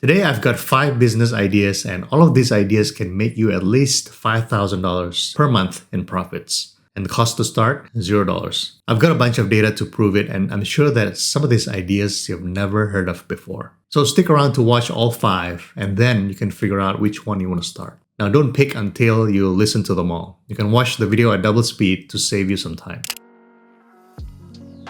Today I've got 5 business ideas, and all of these ideas can make you at least $5,000 per month in profits. And the cost to start, $0. I've got a bunch of data to prove it, and I'm sure that some of these ideas you've never heard of before. So stick around to watch all 5, and then you can figure out which one you want to start. Now don't pick until you listen to them all. You can watch the video at double speed to save you some time.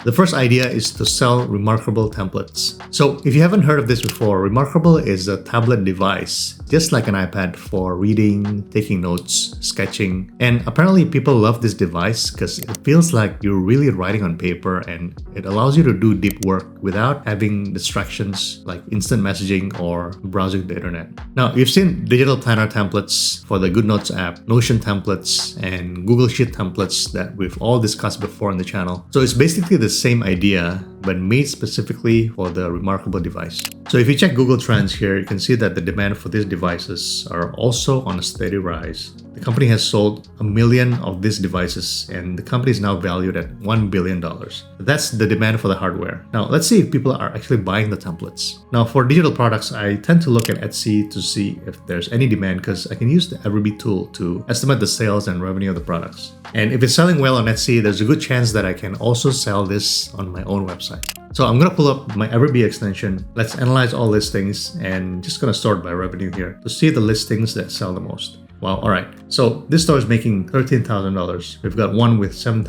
The first idea is to sell Remarkable templates. So if you haven't heard of this before, Remarkable is a tablet device, just like an iPad for reading, taking notes, sketching. And apparently people love this device because it feels like you're really writing on paper and it allows you to do deep work without having distractions like instant messaging or browsing the internet. Now, you've seen digital planner templates for the GoodNotes app, Notion templates, and Google Sheet templates that we've all discussed before on the channel. So it's basically the same idea, but made specifically for the Remarkable device. So if you check Google Trends here, you can see that the demand for these devices are also on a steady rise. The company has sold 1 million of these devices, and the company is now valued at $1 billion. That's the demand for the hardware. Now, let's see if people are actually buying the templates. Now, for digital products, I tend to look at Etsy to see if there's any demand because I can use the Everbee tool to estimate the sales and revenue of the products. And if it's selling well on Etsy, there's a good chance that I can also sell this on my own website. So I'm going to pull up my Everbee extension. Let's analyze all listings and just going to sort by revenue here to see the listings that sell the most. Wow, all right. So this store is making $13,000. We've got one with $7,000,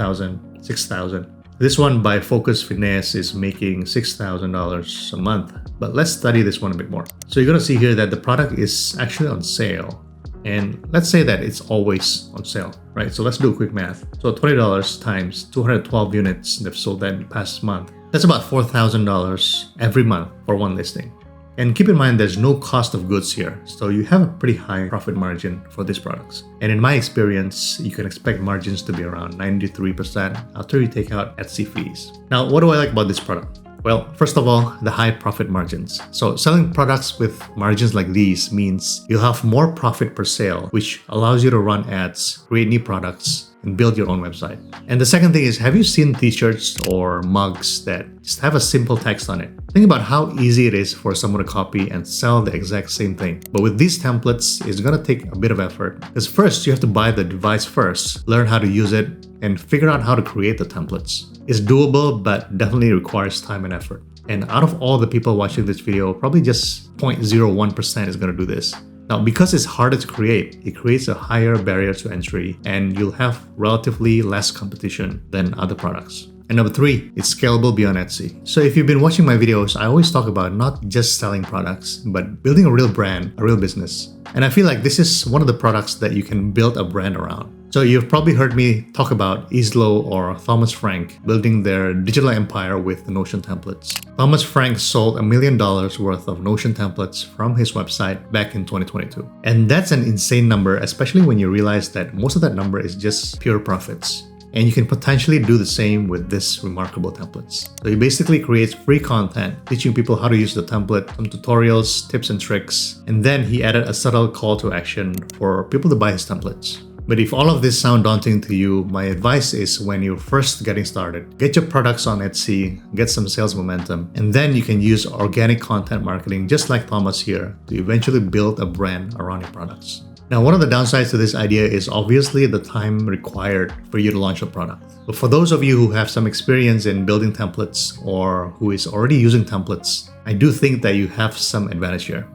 $6,000. This one by Focus Finesse is making $6,000 a month. But let's study this one a bit more. So you're going to see here that the product is actually on sale. And let's say that it's always on sale, right? So let's do a quick math. So $20 times 212 units they've sold that in the past month. That's about $4,000 every month for one listing. And keep in mind, there's no cost of goods here, so you have a pretty high profit margin for these products. And in my experience, you can expect margins to be around 93% after you take out Etsy fees. Now, what do I like about this product? Well, first of all, the high profit margins. So selling products with margins like these means you'll have more profit per sale, which allows you to run ads, create new products, and build your own website. And the second thing is, have you seen t-shirts or mugs that just have a simple text on it? Think about how easy it is for someone to copy and sell the exact same thing. But with these templates, it's gonna take a bit of effort. Because first, you have to buy the device first, learn how to use it, and figure out how to create the templates. It's doable, but definitely requires time and effort. And out of all the people watching this video, probably just 0.01% is gonna do this. Now, because it's harder to create, it creates a higher barrier to entry and you'll have relatively less competition than other products. And number 3, it's scalable beyond Etsy. So if you've been watching my videos, I always talk about not just selling products, but building a real brand, a real business. And I feel like this is one of the products that you can build a brand around. So you've probably heard me talk about Islo or Thomas Frank building their digital empire with the Notion templates. Thomas Frank sold $1 million worth of Notion templates from his website back in 2022. And that's an insane number, especially when you realize that most of that number is just pure profits. And you can potentially do the same with this Remarkable templates. So he basically creates free content, teaching people how to use the template, some tutorials, tips and tricks, and then he added a subtle call to action for people to buy his templates. But if all of this sound daunting to you, my advice is when you're first getting started, get your products on Etsy, get some sales momentum, and then you can use organic content marketing just like Thomas here to eventually build a brand around your products. Now, one of the downsides to this idea is obviously the time required for you to launch a product. But for those of you who have some experience in building templates or who is already using templates, I do think that you have some advantage here.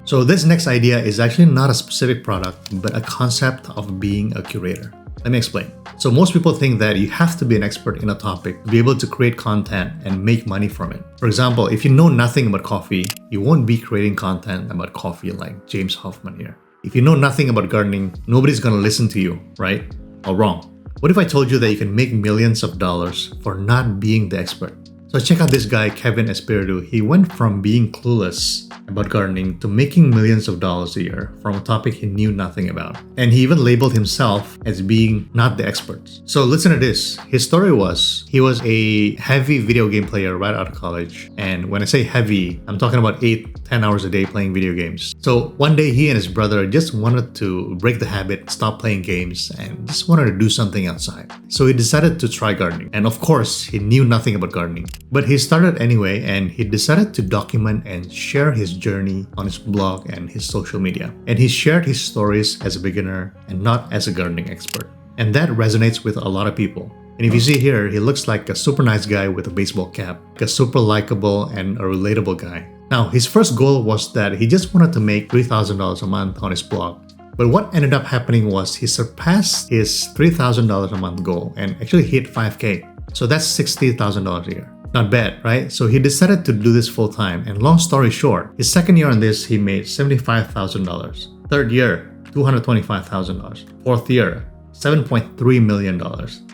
So this next idea is actually not a specific product, but a concept of being a curator. Let me explain. So most people think that you have to be an expert in a topic to be able to create content and make money from it. For example, if you know nothing about coffee, you won't be creating content about coffee like James Hoffman here. If you know nothing about gardening, nobody's gonna listen to you, right? Or wrong? What if I told you that you can make millions of dollars for not being the expert? So check out this guy, Kevin Espiritu. He went from being clueless about gardening to making millions of dollars a year from a topic he knew nothing about. And he even labeled himself as being not the expert. So listen to this. His story was, he was a heavy video game player right out of college. And when I say heavy, I'm talking about 8-10 hours a day playing video games. So one day he and his brother just wanted to break the habit, stop playing games, and just wanted to do something outside. So he decided to try gardening. And of course, he knew nothing about gardening. But he started anyway, and he decided to document and share his journey on his blog and his social media. And he shared his stories as a beginner and not as a gardening expert. And that resonates with a lot of people. And if you see here, he looks like a super nice guy with a baseball cap, a super likable and a relatable guy. Now, his first goal was that he just wanted to make $3,000 a month on his blog. But what ended up happening was he surpassed his $3,000 a month goal and actually hit 5K. So that's $60,000 a year. Not bad, right? So he decided to do this full time. And long story short, his second year on this, he made $75,000. Third year, $225,000. Fourth year, $7.3 million.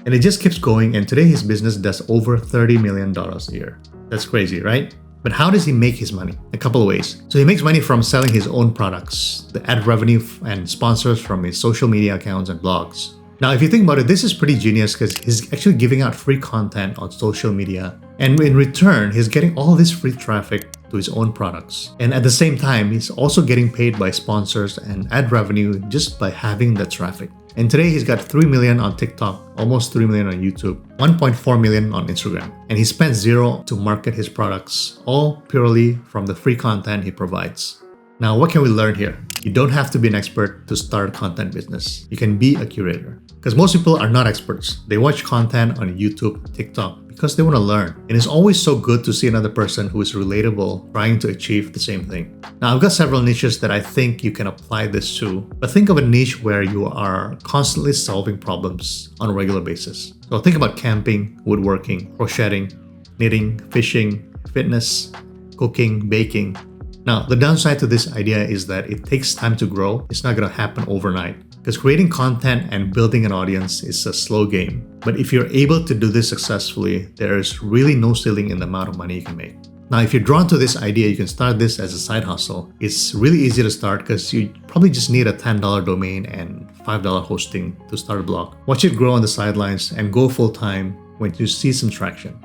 And it just keeps going. And today his business does over $30 million a year. That's crazy, right? But how does he make his money? A couple of ways. So he makes money from selling his own products, the ad revenue and sponsors from his social media accounts and blogs. Now, if you think about it, this is pretty genius because he's actually giving out free content on social media. And in return, he's getting all this free traffic to his own products. And at the same time, he's also getting paid by sponsors and ad revenue just by having the traffic. And today he's got 3 million on TikTok, almost 3 million on YouTube, 1.4 million on Instagram. And he spends zero to market his products, all purely from the free content he provides. Now, what can we learn here? You don't have to be an expert to start a content business. You can be a curator. Because most people are not experts. They watch content on YouTube, TikTok, because they want to learn. And it's always so good to see another person who is relatable trying to achieve the same thing. Now, I've got several niches that I think you can apply this to, but think of a niche where you are constantly solving problems on a regular basis. So think about camping, woodworking, crocheting, knitting, fishing, fitness, cooking, baking. Now, the downside to this idea is that it takes time to grow. It's not going to happen overnight. Because creating content and building an audience is a slow game. But if you're able to do this successfully, there is really no ceiling in the amount of money you can make. Now, if you're drawn to this idea, you can start this as a side hustle. It's really easy to start because you probably just need a $10 domain and $5 hosting to start a blog. Watch it grow on the sidelines and go full time when you see some traction.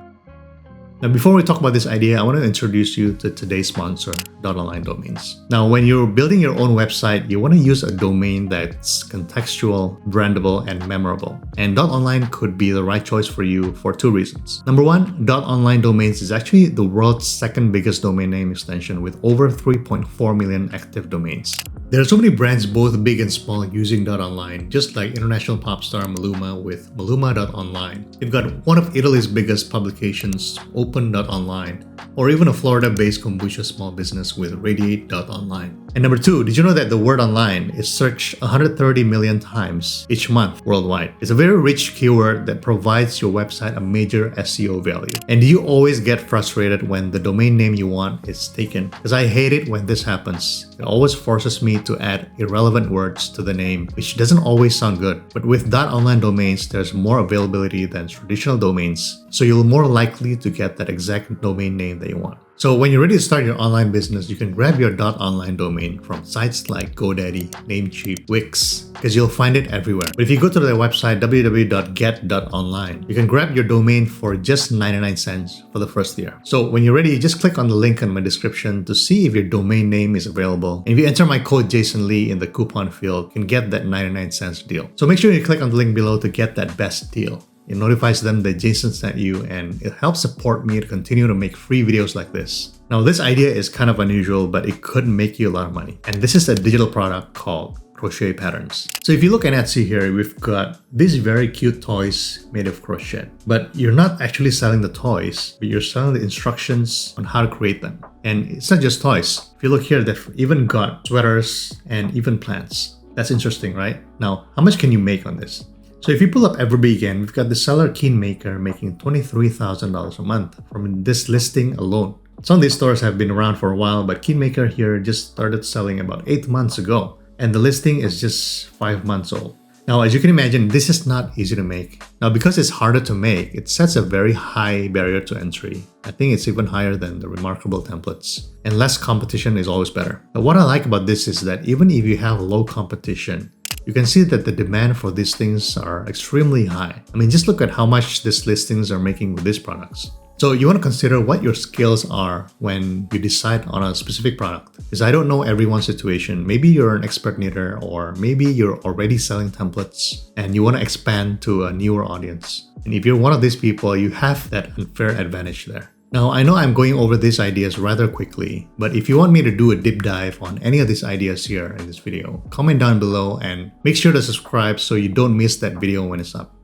Now, before we talk about this idea, I want to introduce you to today's sponsor, .online domains. Now, when you're building your own website, you want to use a domain that's contextual, brandable, and memorable. And .online could be the right choice for you for two reasons. Number one, .online domains is actually the world's second biggest domain name extension with over 3.4 million active domains. There are so many brands, both big and small, using .online, just like international pop star Maluma with Maluma.online. You've got one of Italy's biggest publications, Open.online, or even a Florida-based kombucha small business with Radiate.online. And number two, did you know that the word online is searched 130 million times each month worldwide? It's a very rich keyword that provides your website a major SEO value. And do you always get frustrated when the domain name you want is taken? Because I hate it when this happens. It always forces me to add irrelevant words to the name, which doesn't always sound good. But with .online domains, there's more availability than traditional domains, so you're more likely to get that exact domain name that you want. So when you're ready to start your online business, you can grab your .online domain from sites like GoDaddy, Namecheap, Wix, because you'll find it everywhere. But if you go to their website, www.get.online, you can grab your domain for just 99 cents for the first year. So when you're ready, just click on the link in my description to see if your domain name is available. And if you enter my code Jason Lee in the coupon field, you can get that 99 cents deal. So make sure you click on the link below to get that best deal. It notifies them that Jason sent you, and it helps support me to continue to make free videos like this. Now, this idea is kind of unusual, but it could make you a lot of money. And this is a digital product called crochet patterns. So if you look at Etsy here, we've got these very cute toys made of crochet. But you're not actually selling the toys, but you're selling the instructions on how to create them. And it's not just toys. If you look here, they've even got sweaters and even plants. That's interesting, right? Now, how much can you make on this? So if you pull up Everbee again, we've got the seller Keenmaker making $23,000 a month from this listing alone. Some of these stores have been around for a while, but Keenmaker here just started selling about 8 months ago, and the listing is just 5 months old. Now, as you can imagine, this is not easy to make. Now, because it's harder to make, it sets a very high barrier to entry. I think it's even higher than the Remarkable templates. And less competition is always better. But what I like about this is that even if you have low competition, you can see that the demand for these things are extremely high. I mean, just look at how much these listings are making with these products. So you want to consider what your skills are when you decide on a specific product. Because I don't know everyone's situation. Maybe you're an expert knitter, or maybe you're already selling templates and you want to expand to a newer audience. And if you're one of these people, you have that unfair advantage there. Now, I know I'm going over these ideas rather quickly, but if you want me to do a deep dive on any of these ideas here in this video, comment down below and make sure to subscribe so you don't miss that video when it's up.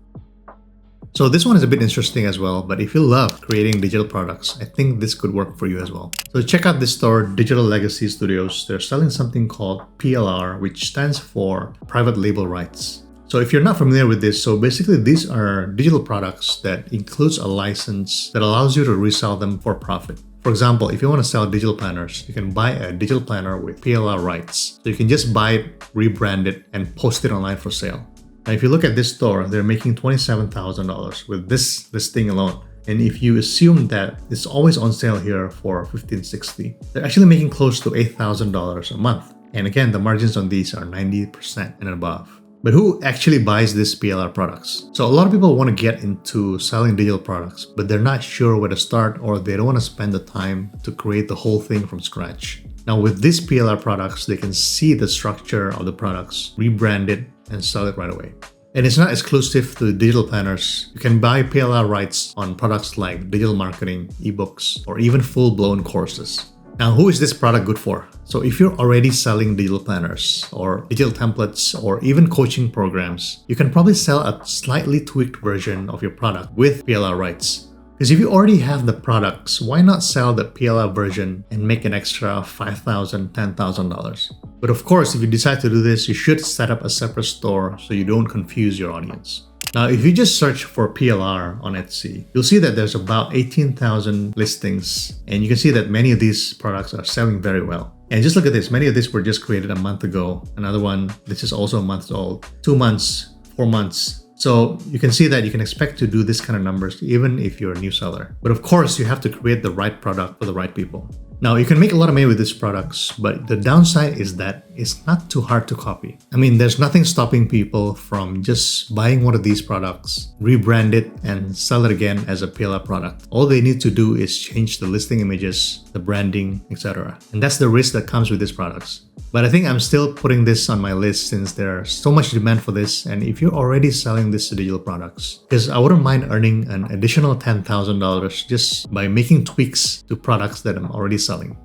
So this one is a bit interesting as well, but if you love creating digital products, I think this could work for you as well. So check out this store, Digital Legacy Studios. They're selling something called PLR, which stands for Private Label Rights. So if you're not familiar with this, so basically these are digital products that includes a license that allows you to resell them for profit. For example, if you want to sell digital planners, you can buy a digital planner with PLR rights. So you can just buy it, rebrand it, and post it online for sale. Now, if you look at this store, they're making $27,000 with this listing alone. And if you assume that it's always on sale here for $1,560, they're actually making close to $8,000 a month. And again, the margins on these are 90% and above. But who actually buys these PLR products? So a lot of people want to get into selling digital products, but they're not sure where to start or they don't want to spend the time to create the whole thing from scratch. Now with these PLR products, they can see the structure of the products, rebrand it, and sell it right away. And it's not exclusive to digital planners. You can buy PLR rights on products like digital marketing, ebooks, or even full-blown courses. Now, who is this product good for? So if you're already selling digital planners or digital templates or even coaching programs, you can probably sell a slightly tweaked version of your product with PLR rights. Because if you already have the products, why not sell the PLR version and make an extra $5,000, $10,000? But of course, if you decide to do this, you should set up a separate store so you don't confuse your audience. Now, if you just search for PLR on Etsy, you'll see that there's about 18,000 listings, and you can see that many of these products are selling very well. And just look at this, many of these were just created a month ago. Another one, this is also a month old, 2 months, 4 months. So you can see that you can expect to do this kind of numbers even if you're a new seller. But of course, you have to create the right product for the right people. Now, you can make a lot of money with these products, but the downside is that it's not too hard to copy. I mean, there's nothing stopping people from just buying one of these products, rebrand it, and sell it again as a PLR product. All they need to do is change the listing images, the branding, etc. And that's the risk that comes with these products. But I think I'm still putting this on my list since there's so much demand for this, and if you're already selling these digital products, because I wouldn't mind earning an additional $10,000 just by making tweaks to products that I'm already selling.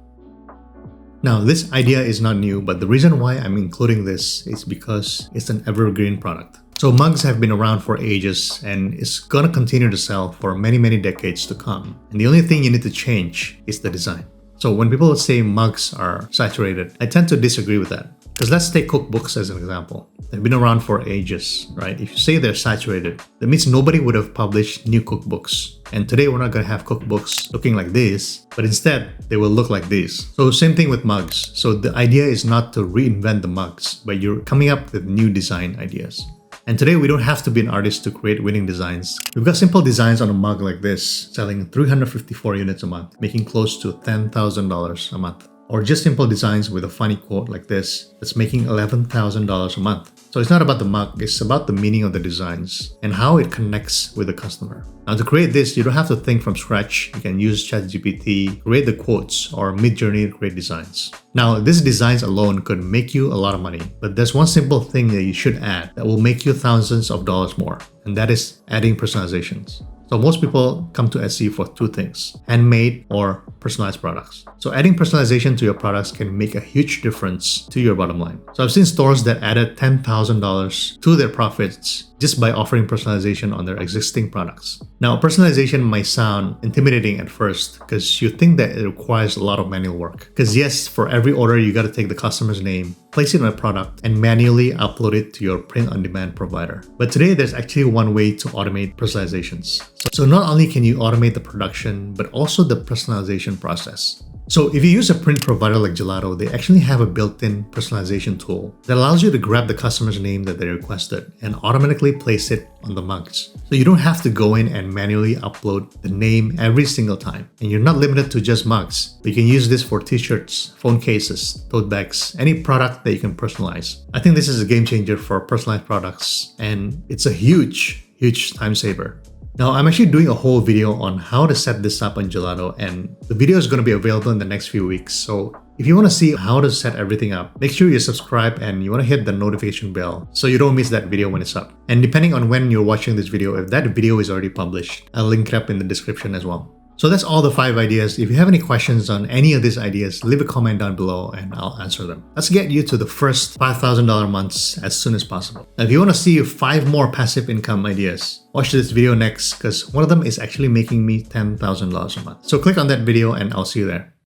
Now, this idea is not new, but the reason why I'm including this is because it's an evergreen product. So mugs have been around for ages and it's gonna continue to sell for many, many decades to come. And the only thing you need to change is the design. So when people say mugs are saturated, I tend to disagree with that. Because let's take cookbooks as an example. They've been around for ages, right? If you say they're saturated, that means nobody would have published new cookbooks. And today we're not going to have cookbooks looking like this, but instead they will look like this. So same thing with mugs. So the idea is not to reinvent the mugs, but you're coming up with new design ideas. And today we don't have to be an artist to create winning designs. We've got simple designs on a mug like this, selling 354 units a month, making close to $10,000 a month. Or just simple designs with a funny quote like this, that's making $11,000 a month. So it's not about the mug, it's about the meaning of the designs and how it connects with the customer. Now to create this, you don't have to think from scratch. You can use ChatGPT, create the quotes, or Midjourney to create designs. Now, these designs alone could make you a lot of money, but there's one simple thing that you should add that will make you thousands of dollars more, and that is adding personalizations. So most people come to Etsy for two things, handmade or personalized products. So adding personalization to your products can make a huge difference to your bottom line. So I've seen stores that added $10,000 to their profits just by offering personalization on their existing products. Now, personalization might sound intimidating at first because you think that it requires a lot of manual work. Because yes, for every order, you got to take the customer's name, place it on a product, and manually upload it to your print-on-demand provider. But today, there's actually one way to automate personalizations. So not only can you automate the production, but also the personalization process. So if you use a print provider like Gelato, they actually have a built-in personalization tool that allows you to grab the customer's name that they requested and automatically place it on the mugs. So you don't have to go in and manually upload the name every single time. And you're not limited to just mugs. You can use this for t-shirts, phone cases, tote bags, any product that you can personalize. I think this is a game changer for personalized products, and it's a huge time saver. Now, I'm actually doing a whole video on how to set this up on Gelato, and the video is going to be available in the next few weeks. So if you want to see how to set everything up, make sure you subscribe and you want to hit the notification bell so you don't miss that video when it's up. And depending on when you're watching this video, if that video is already published, I'll link it up in the description as well. So that's all the 5 ideas. If you have any questions on any of these ideas, leave a comment down below and I'll answer them. Let's get you to the first $5,000 months as soon as possible. Now, if you want to see 5 more passive income ideas, watch this video next because one of them is actually making me $10,000 a month. So click on that video and I'll see you there.